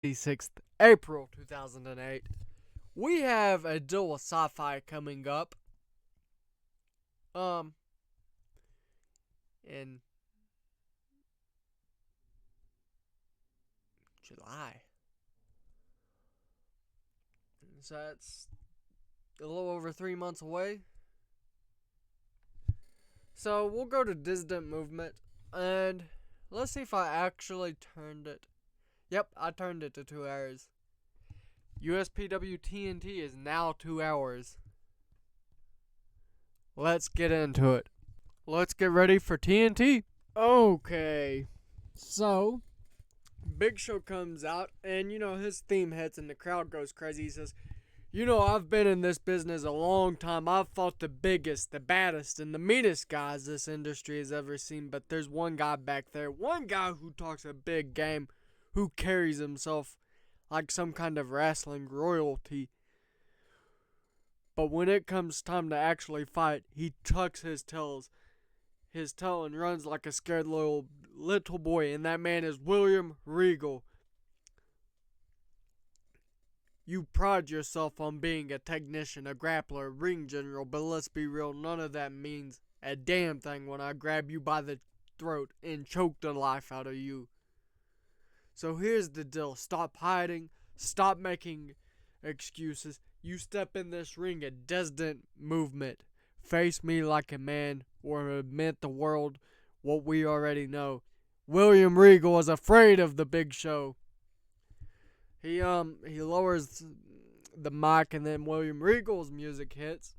26th April 2008. We have a deal with sci-fi coming up. Um, in July. So that's a little over 3 months away. So we'll go to Dissident Movement and let's see if I actually turned it. Yep, I turned it to 2 hours. USPW TNT is now 2 hours. Let's get into it. Let's get ready for TNT. Okay. So, Big Show comes out and his theme hits and the crowd goes crazy. He says, I've been in this business a long time. I've fought the biggest, the baddest, and the meanest guys this industry has ever seen. But there's one guy back there, one guy who talks a big game, who carries himself like some kind of wrestling royalty. But when it comes time to actually fight, he tucks his tail and runs like a scared little boy. And that man is William Regal. You pride yourself on being a technician, a grappler, a ring general, but let's be real, none of that means a damn thing when I grab you by the throat and choke the life out of you. So here's the deal. Stop hiding. Stop making excuses. You step in this ring at Dissident Movement. Face me like a man or admit the world what we already know. William Regal is afraid of the Big Show. He lowers the mic and then William Regal's music hits.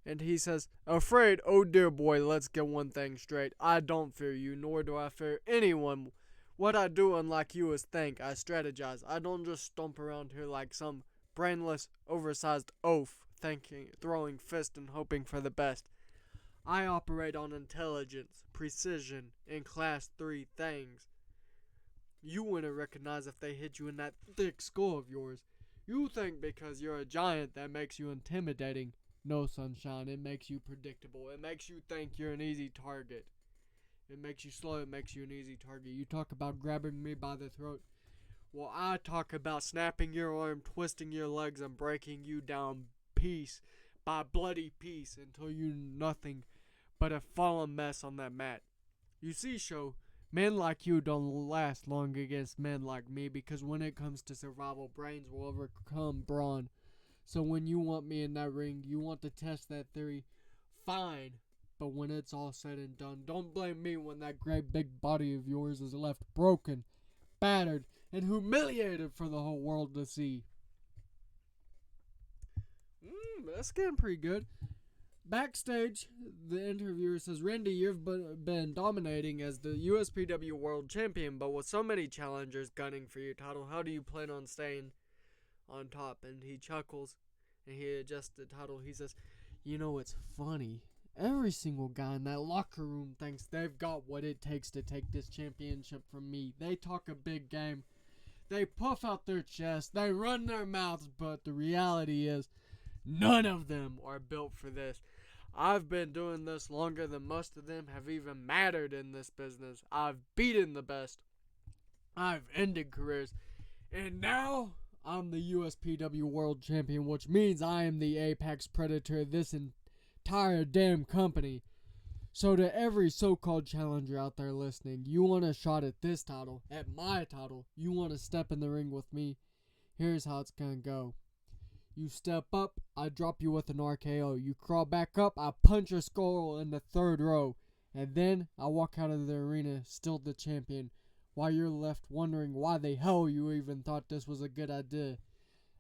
And he says, afraid, oh dear boy, let's get one thing straight. I don't fear you, nor do I fear anyone. What I do, unlike you, is think. I strategize. I don't just stomp around here like some brainless, oversized oaf, thinking, throwing fists and hoping for the best. I operate on intelligence, precision, and class 3 things. You wouldn't recognize if they hit you in that thick skull of yours. You think because you're a giant that makes you intimidating. No, sunshine, it makes you predictable. It makes you think you're an easy target. It makes you slow, it makes you an easy target. You talk about grabbing me by the throat. Well, I talk about snapping your arm, twisting your legs, and breaking you down piece by bloody piece until you're nothing but a fallen mess on that mat. You see, Show, men like you don't last long against men like me because when it comes to survival, brains will overcome brawn. So when you want me in that ring, you want to test that theory, fine. But when it's all said and done, don't blame me when that great big body of yours is left broken, battered, and humiliated for the whole world to see. That's getting pretty good. Backstage, the interviewer says, Randy, you've been dominating as the USPW World Champion, but with so many challengers gunning for your title, how do you plan on staying on top? And he chuckles, and he adjusts the title. He says, it's funny. Every single guy in that locker room thinks they've got what it takes to take this championship from me. They talk a big game. They puff out their chest. They run their mouths, but the reality is none of them are built for this. I've been doing this longer than most of them have even mattered in this business. I've beaten the best. I've ended careers. And now I'm the USPW World Champion, which means I am the apex predator of this entire damn company. So to every so-called challenger out there listening, you want a shot at this title, at my title, you want to step in the ring with me, here's how it's gonna go. You step up, I drop you with an RKO. You crawl back up, I punch your skull in the 3rd row. And then I walk out of the arena, still the champion, while you're left wondering why the hell you even thought this was a good idea.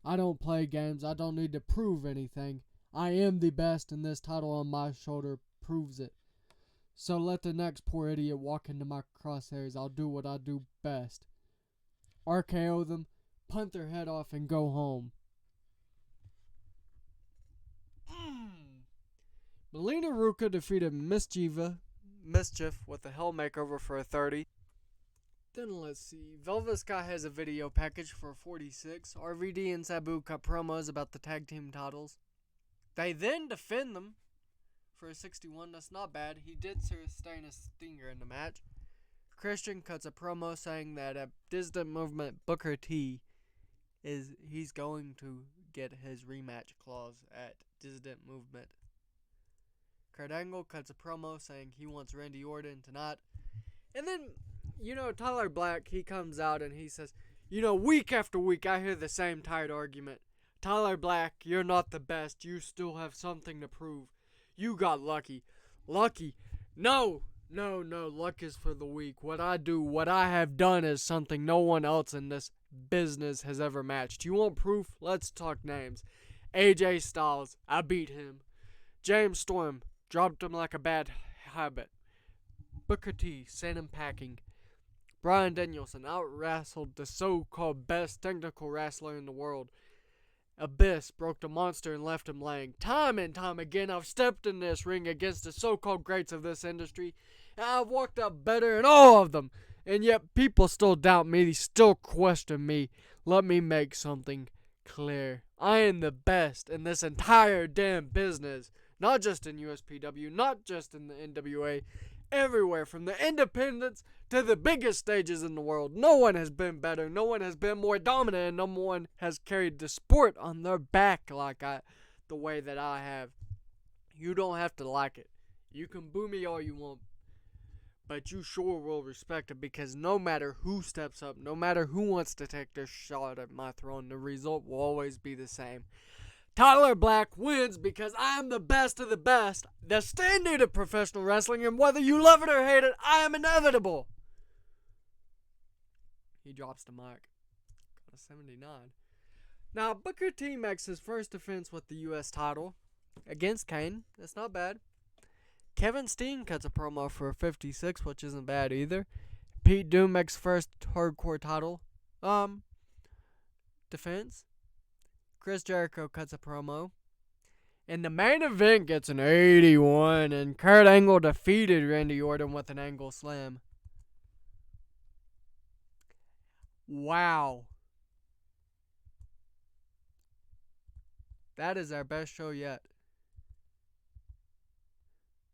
I don't play games, I don't need to prove anything. I am the best, and this title on my shoulder proves it. So let the next poor idiot walk into my crosshairs. I'll do what I do best. RKO them, punt their head off, and go home. Melina Ruka defeated Mischief with a Hell Makeover for a 30. Then let's see. Velvet Sky has a video package for a 46. RVD and Sabu cut promos about the tag team titles. They then defend them for a 61. That's not bad. He did sustain a stinger in the match. Christian cuts a promo saying that at Distant Movement Booker T he's going to get his rematch clause at Distant Movement. Kurt Angle cuts a promo saying he wants Randy Orton tonight. And then, Tyler Black, he comes out and he says, week after week I hear the same tired argument. Tyler Black, you're not the best. You still have something to prove. You got lucky. Lucky? No. Luck is for the weak. What I have done is something no one else in this business has ever matched. You want proof? Let's talk names. AJ Styles, I beat him. James Storm, dropped him like a bad habit. Booker T sent him packing. Bryan Danielson out-wrestled the so-called best technical wrestler in the world. Abyss broke the monster and left him laying. Time and time again, I've stepped in this ring against the so-called greats of this industry, and I've walked out better in all of them. And yet people still doubt me, they still question me. Let me make something clear. I am the best in this entire damn business. Not just in USPW, not just in the NWA, everywhere from the independents to the biggest stages in the world. No one has been better, no one has been more dominant, and no one has carried the sport on their back the way that I have. You don't have to like it. You can boo me all you want, but you sure will respect it, because no matter who steps up, no matter who wants to take their shot at my throne, the result will always be the same. Tyler Black wins because I am the best of the best, the standard of professional wrestling, and whether you love it or hate it, I am inevitable. He drops the mic. Got a 79. Now, Booker T makes his first defense with the U.S. title against Kane. That's not bad. Kevin Steen cuts a promo for a 56, which isn't bad either. Pete Dunne makes first hardcore title defense. Chris Jericho cuts a promo. And the main event gets an 81, and Kurt Angle defeated Randy Orton with an angle slam. Wow. That is our best show yet.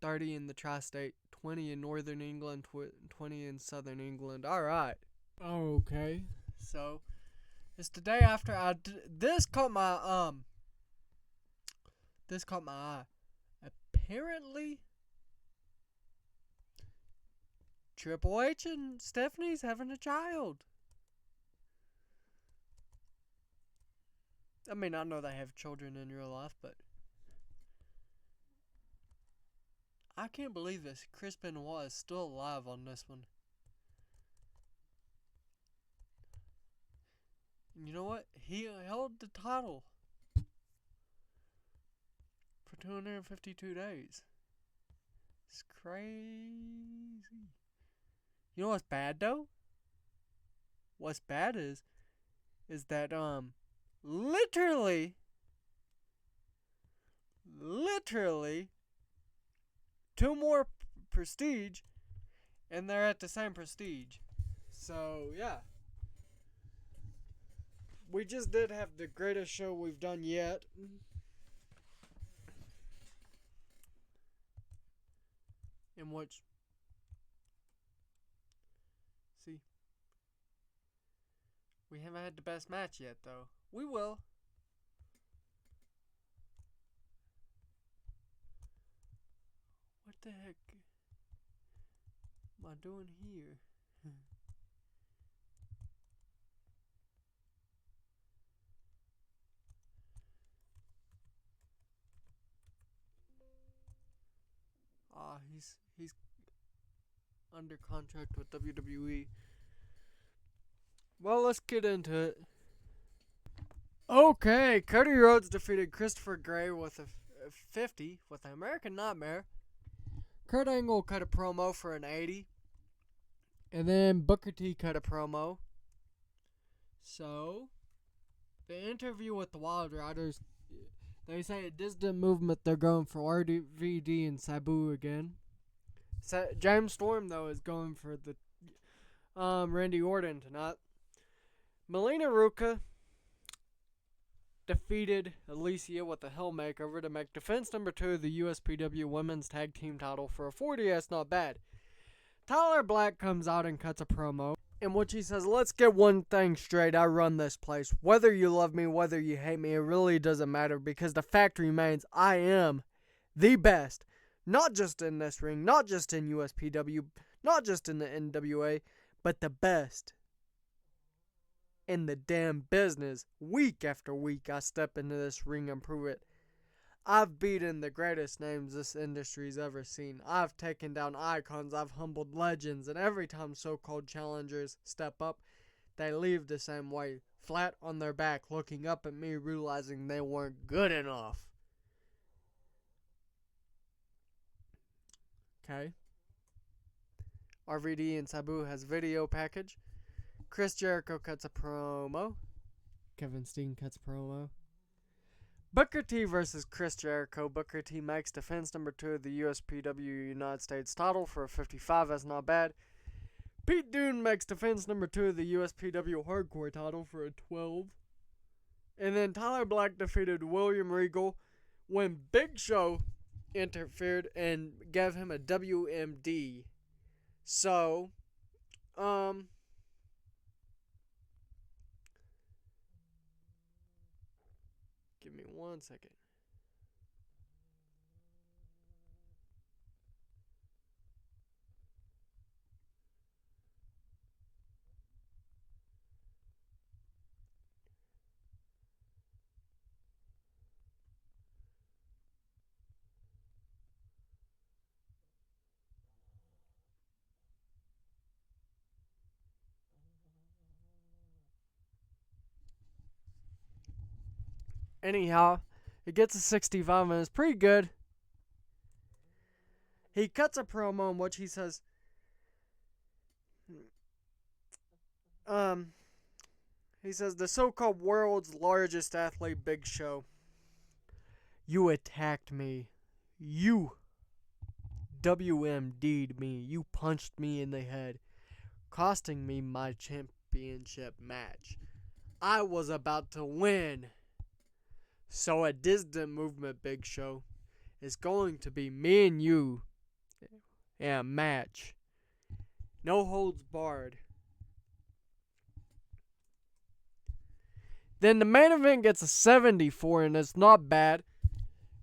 30 in the tri-state, 20 in northern England, 20 in southern England. Alright. Okay. So, it's the day after this caught my eye. Apparently, Triple H and Stephanie's having a child. I mean, I know they have children in real life, but I can't believe this. Chris Benoit is still alive on this one. And you know what? He held the title for 252 days. It's crazy. You know what's bad though? What's bad is that literally 2 more prestige, and they're at the same prestige. So yeah, we just did have the greatest show we've done yet. In which, see, we haven't had the best match yet though. We will. What the heck am I doing here? He's under contract with WWE. Well, let's get into it. Okay, Cody Rhodes defeated Christopher Gray with a 50 with the American Nightmare. Kurt Angle cut a promo for an 80. And then Booker T cut a promo. So, the interview with the Wild Riders, they say at Distant Movement they're going for RVD and Sabu again. James Storm, though, is going for the Randy Orton tonight. Melina Ruka defeated Alicia with a Hell Makeover to make defense number 2 of the USPW Women's Tag Team title for a 40. That's not bad. Tyler Black comes out and cuts a promo in which he says, let's get one thing straight. I run this place. Whether you love me, whether you hate me, it really doesn't matter because the fact remains I am the best. Not just in this ring, not just in USPW, not just in the NWA, but the best in the damn business. Week after week, I step into this ring and prove it. I've beaten the greatest names this industry's ever seen. I've taken down icons, I've humbled legends, and every time so-called challengers step up, they leave the same way, flat on their back, looking up at me, realizing they weren't good enough. Okay. RVD and Sabu has video package. Chris Jericho cuts a promo. Kevin Steen cuts a promo. Booker T versus Chris Jericho. Booker T makes defense number 2 of the USPW United States title for a 55. That's not bad. Pete Dunne makes defense number 2 of the USPW Hardcore title for a 12. And then Tyler Black defeated William Regal when Big Show interfered and gave him a WMD. So, give me 1 second. Anyhow, it gets a 65 and it's pretty good. He cuts a promo in which he says, the so-called world's largest athlete, Big Show, you attacked me. You WMD'd me. You punched me in the head, costing me my championship match. I was about to win. So a distant movement, Big Show, is going to be me and you in a match. No holds barred. Then the main event gets a 74, and it's not bad.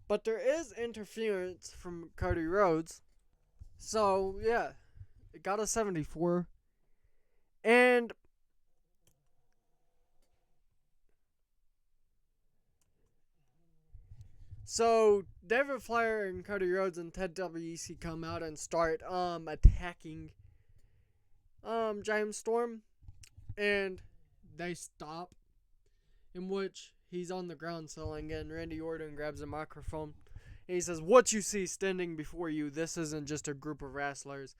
But there is interference from Cody Rhodes. So, yeah, it got a 74. And so David Flair and Cody Rhodes and TEW come out and start attacking James Storm, and they stop, in which he's on the ground selling, and Randy Orton grabs a microphone and he says, what you see standing before you, this isn't just a group of wrestlers.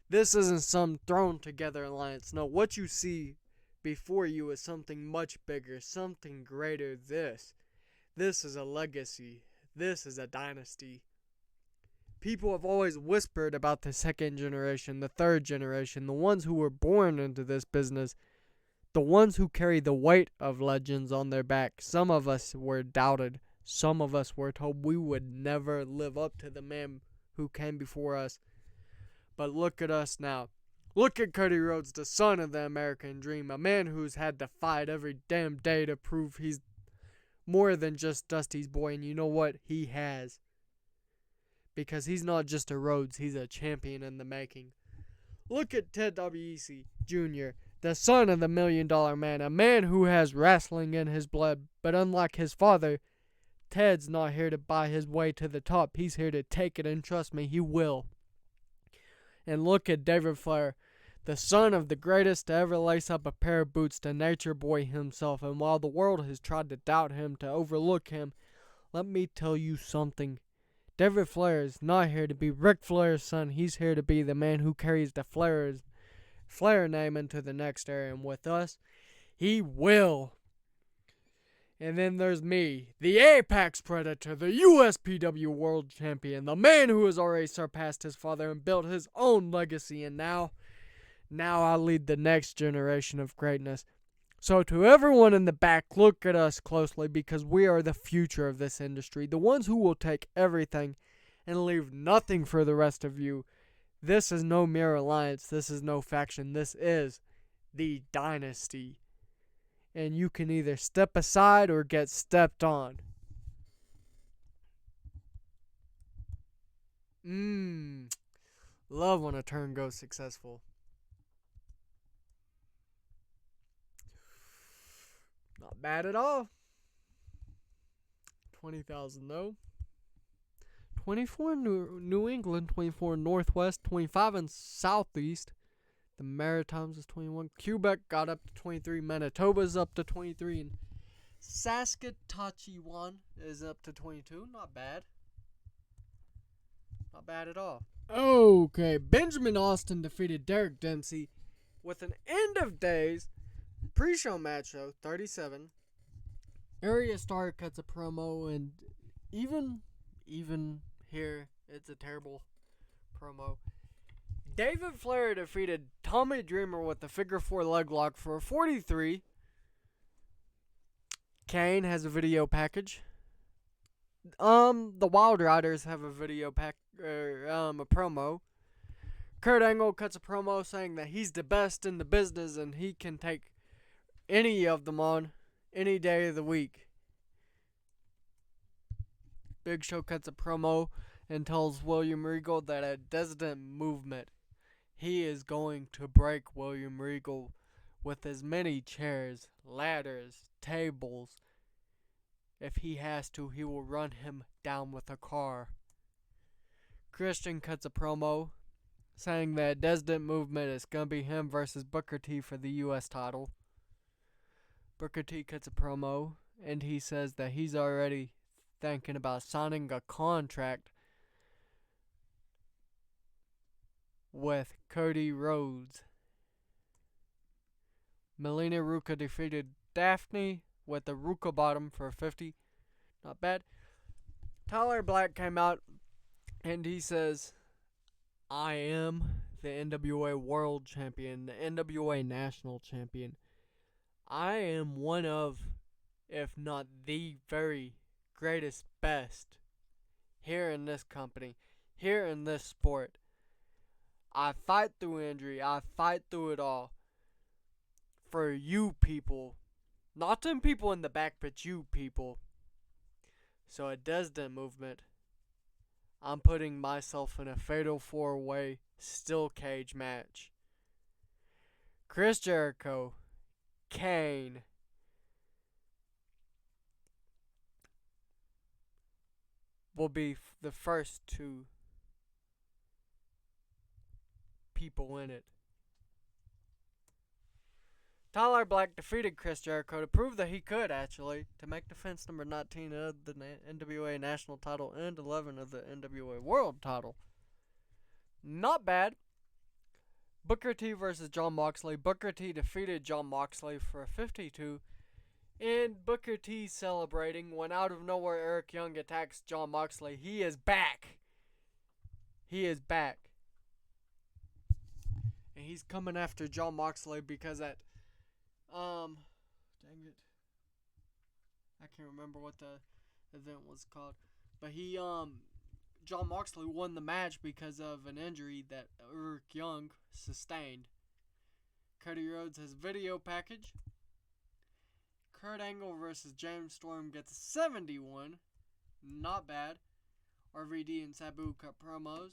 This isn't some thrown together alliance. No, what you see before you is something much bigger, something greater. This is a legacy. This is a dynasty. People have always whispered about the second generation, the third generation, the ones who were born into this business, the ones who carry the weight of legends on their back. Some of us were doubted. Some of us were told we would never live up to the man who came before us. But look at us now. Look at Cody Rhodes, the son of the American dream, a man who's had to fight every damn day to prove he's more than just Dusty's boy, and you know what? He has. Because he's not just a Rhodes, he's a champion in the making. Look at Ted W.E.C. Jr., the son of the $1 Million Man, a man who has wrestling in his blood, but unlike his father, Ted's not here to buy his way to the top. He's here to take it, and trust me, he will. And look at David Flair, the son of the greatest to ever lace up a pair of boots, the nature boy himself. And while the world has tried to doubt him, to overlook him, let me tell you something. David Flair is not here to be Ric Flair's son. He's here to be the man who carries the Flair name into the next era. And with us, he will. And then there's me, the Apex Predator, the USPW World Champion, the man who has already surpassed his father and built his own legacy. And now I lead the next generation of greatness. So to everyone in the back, look at us closely, because we are the future of this industry. The ones who will take everything and leave nothing for the rest of you. This is no mere alliance. This is no faction. This is the dynasty. And you can either step aside or get stepped on. Love when a turn goes successful. Not bad at all. 20,000 though. 24 New England, 24 Northwest, 25 in Southeast. The Maritimes is 21. Quebec got up to 23. Manitoba's up to 23. And Saskatchewan is up to 22. Not bad. Not bad at all. Okay, Benjamin Austin defeated Derek Dempsey with an end of days pre-show match show, 37. Area Star cuts a promo, and even here, it's a terrible promo. David Flair defeated Tommy Dreamer with the figure 4 leg lock for a 43. Kane has a video package. The Wild Riders have a video a promo. Kurt Angle cuts a promo saying that he's the best in the business and he can take any of them on any day of the week. Big Show cuts a promo and tells William Regal that at Dissident Movement, he is going to break William Regal with as many chairs, ladders, tables. If he has to, he will run him down with a car. Christian cuts a promo saying that Dissident Movement is going to be him versus Booker T for the U.S. title. Booker T cuts a promo and he says that he's already thinking about signing a contract with Cody Rhodes. Melina Ruka defeated Daphne with the Ruka bottom for 50. Not bad. Tyler Black came out and he says, I am the NWA World Champion, the NWA National Champion. I am one of, if not the very greatest, best here in this company, here in this sport. I fight through injury. I fight through it all for you people. Not them people in the back, but you people. So at Dissident Movement, I'm putting myself in a fatal 4-way steel cage match. Chris Jericho, Kane, will be the first two people in it. Tyler Black defeated Chris Jericho to prove that he could, actually, to make defense number 19 of the NWA National title and 11 of the NWA World title. Not bad. Booker T versus Jon Moxley. Booker T defeated Jon Moxley for a 52. And Booker T celebrating when out of nowhere Eric Young attacks Jon Moxley. He is back. He is back. And he's coming after Jon Moxley because dang it. I can't remember what the event was called. But Jon Moxley won the match because of an injury that Eric Young sustained. Cody Rhodes has video package. Kurt Angle versus James Storm gets 71. Not bad. RVD and Sabu cut promos.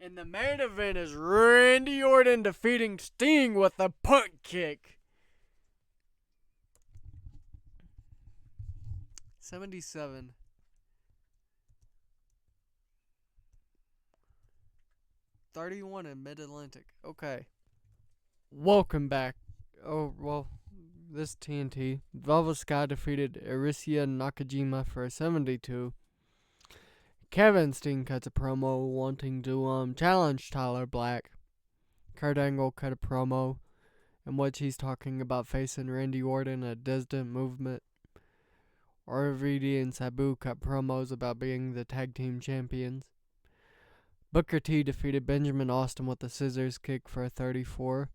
And the main event is Randy Orton defeating Sting with a punt kick. 77. $31 in Mid-Atlantic. Okay. Welcome back. Oh, well, this TNT. Velvet Sky defeated Arisia Nakajima for a 72. Kevin Steen cuts a promo wanting to challenge Tyler Black. Kurt Angle cut a promo in which he's talking about facing Randy Orton at Dissident Movement. RVD and Sabu cut promos about being the tag team champions. Booker T defeated Benjamin Austin with a scissors kick for a 34.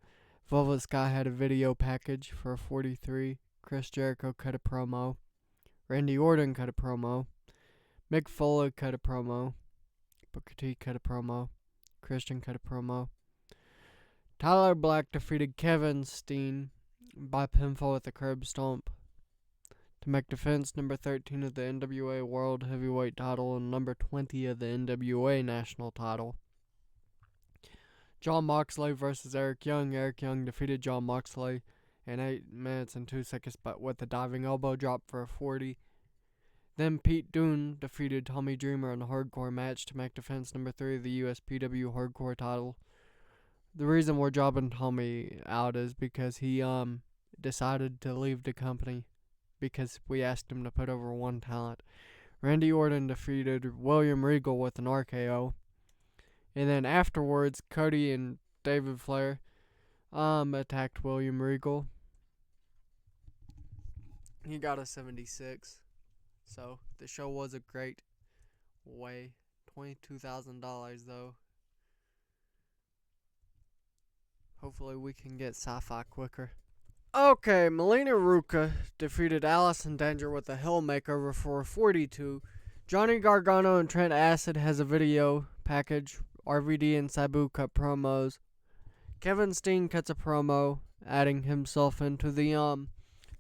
Velvet Sky had a video package for a 43. Chris Jericho cut a promo. Randy Orton cut a promo. Mick Foley cut a promo. Booker T cut a promo. Christian cut a promo. Tyler Black defeated Kevin Steen by pinfall with a curb stomp to make defense number 13 of the NWA World Heavyweight title and number 20 of the NWA National title. John Moxley versus Eric Young. Eric Young defeated John Moxley in 8 minutes and 2 seconds, but with a diving elbow drop for a 40. Then Pete Dunne defeated Tommy Dreamer in a hardcore match to make defense number 3 of the USPW hardcore title. The reason we're dropping Tommy out is because he decided to leave the company because we asked him to put over one talent. Randy Orton defeated William Regal with an RKO. And then afterwards, Cody and David Flair attacked William Regal. He got a 76. So the show was a great way. $22,000 though. Hopefully we can get sci-fi quicker. Okay, Melina Ruka defeated Allison Danger with a Hell Makeover for 42. Johnny Gargano and Trent Acid has a video package. RVD and Sabu cut promos. Kevin Steen cuts a promo, adding himself into the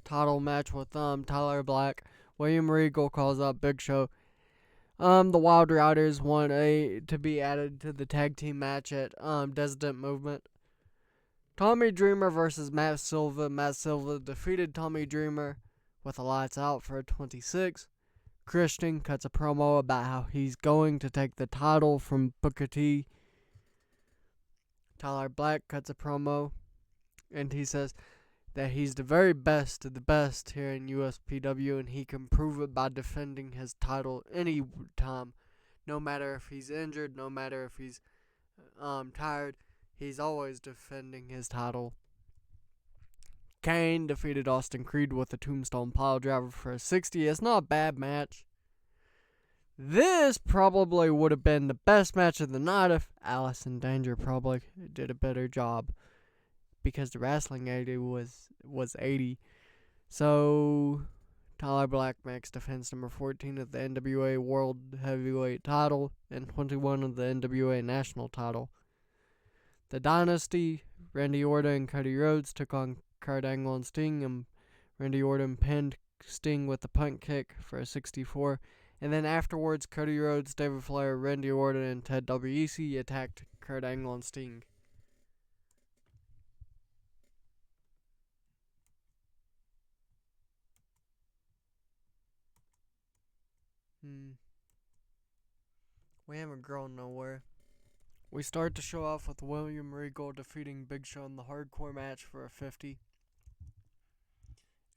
title match with Tyler Black. William Regal calls out Big Show. The Wild Riders want to be added to the tag team match at Dissident Movement. Tommy Dreamer versus Matt Silva. Matt Silva defeated Tommy Dreamer with a lights out for a 26. Christian cuts a promo about how he's going to take the title from Booker T. Tyler Black cuts a promo, and he says that he's the very best of the best here in USPW, and he can prove it by defending his title any time. No matter if he's injured, no matter if he's tired, he's always defending his title. Kane defeated Austin Creed with a Tombstone Piledriver for a 60. It's not a bad match. This probably would have been the best match of the night if Allison Danger probably did a better job, because the wrestling 80 was 80. So Tyler Black makes defense number 14 of the NWA World Heavyweight title and 21 of the NWA National title. The Dynasty, Randy Orton and Cody Rhodes took on Kurt Angle and Sting, and Randy Orton pinned Sting with a punt kick for a 64. And then afterwards, Cody Rhodes, David Flair, Randy Orton, and Ted WEC attacked Kurt Angle and Sting. We haven't grown nowhere. We start the show off with William Regal defeating Big Show in the hardcore match for a 50.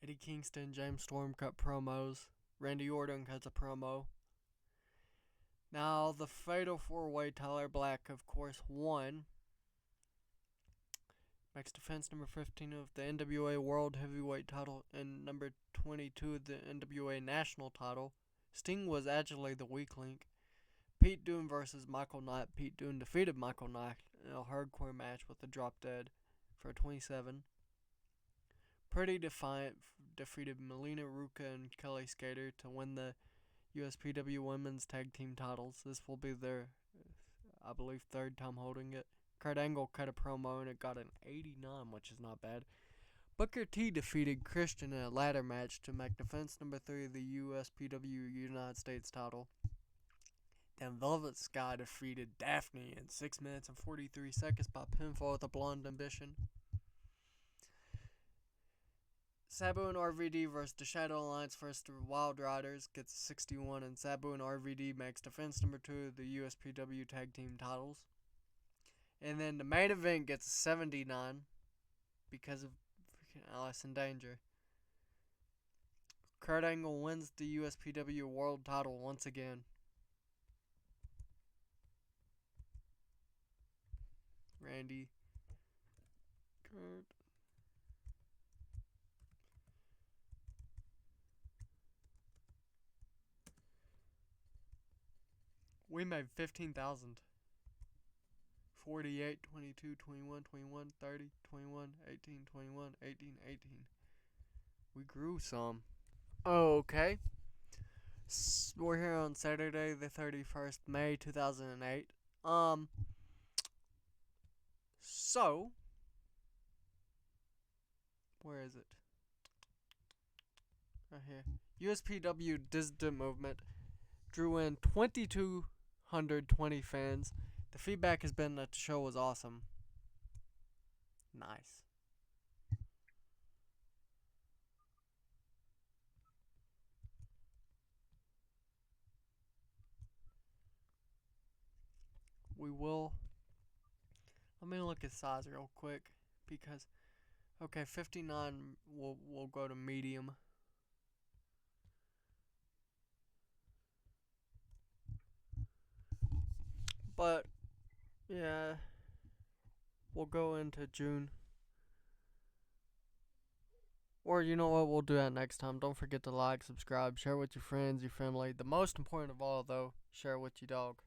Eddie Kingston, James Storm cut promos. Randy Orton cuts a promo. Now, the Fatal 4-Way, Tyler Black, of course, won. Makes defense number 15 of the NWA World Heavyweight title and number 22 of the NWA National title. Sting was actually the weak link. Pete Dunne versus Michael Knight. Pete Dunne defeated Michael Knight in a hardcore match with a drop dead for a 27. Pretty Defiant defeated Melina Ruka and Kelly Skater to win the USPW Women's Tag Team titles. This will be their, I believe, third time holding it. Kurt Angle cut a promo and it got an 89, which is not bad. Booker T defeated Christian in a ladder match to make defense number 3 of the USPW United States title. Then Velvet Sky defeated Daphne in 6 minutes and 43 seconds by pinfall with a Blonde Ambition. Sabu and RVD versus the Shadow Alliance versus the Wild Riders gets 61, and Sabu and RVD makes defense number 2 of the USPW Tag Team titles. And then the main event gets 79 because of freaking Allison Danger. Kurt Angle wins the USPW World title once again. Randy, Kurt. We made 15,000. 48, 22, 21, 21, 30, 21, 18, 21, 18, 18. We grew some. Okay. We're here on Saturday, the 31st, May 2008. So, where is it? Right here. USPW Dissident Movement drew in 2,220 fans. The feedback has been that the show was awesome. Nice. We will. Let me look at size real quick because 59 will go to medium. But yeah, we'll go into June. Or you know what, we'll do that next time. Don't forget to like, subscribe, share with your friends, your family. The most important of all though, share with your dog.